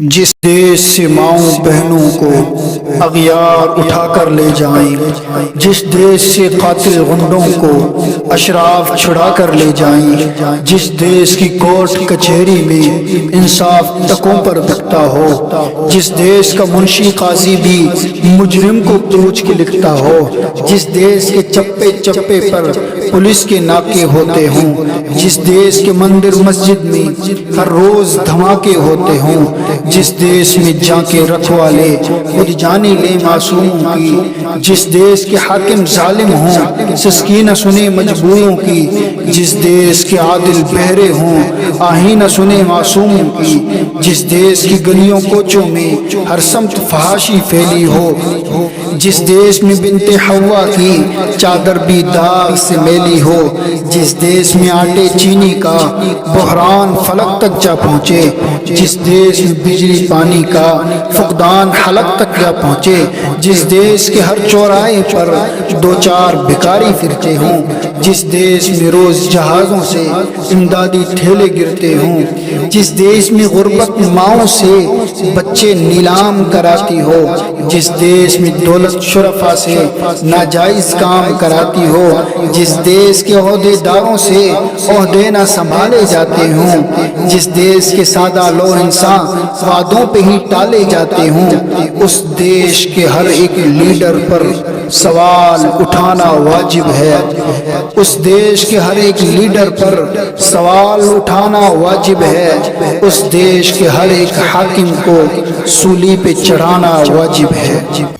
جس دیش سے ماؤں بہنوں کو اغیار اٹھا کر لے جائیں، جس دیش سے قاتل غنڈوں کو اشراف چھڑا کر لے جائیں، جس دیش کی کورٹ کچہری میں انصاف ٹکوں پر بکتا ہو، جس دیش کا منشی قاضی بھی مجرم کو پوچھ کے لکھتا ہو، جس دیش کے چپے چپے پر پولیس کے ناکے ہوتے ہوں، جس دیش کے مندر مسجد میں ہر روز دھماکے ہوتے ہوں، جس دیش میں جاں کے رکھوالے خود جانی لے معصوموں کی، جس دیش کے حاکم ظالم ہوں سسکی نہ سنے مجبوروں کی، جس دیش کے عادل بہرے ہوں آہیں نہ سنے معصوموں کی، جس دیش کی گلیوں کوچوں میں ہر سمت فحاشی پھیلی ہو، جس دیش میں بنت حوا کی چادر بھی داغ سے میلی ہو، جس دیش میں آٹے چینی کا بحران فلک تک جا پہنچے، جس دیش میں بجلی پانی کا فقدان حلق تک جا پہنچے، جس دیش کے ہر چوراہے پر دو چار بھکاری پھرتے ہوں، جس دیش میں روز جہازوں سے امدادی ٹھیلے گرتے ہوں، جس دیش میں غربت ماؤں سے بچے نیلام کراتی ہو، جس دیش میں دولت شرفا سے ناجائز کام کراتی ہو، جس دیش کے عہدے داروں سے عہدے نہ سنبھالے جاتے ہوں، جس دیش کے سادہ لو انسان وعدوں پہ ہی ٹالے جاتے ہوں، اس دیش کے ہر ایک لیڈر پر سوال اٹھانا واجب ہے، اس دیش کے ہر ایک لیڈر پر سوال اٹھانا واجب ہے، اس دیش کے ہر ایک حاکم کو سولی پہ چڑھانا واجب ہے۔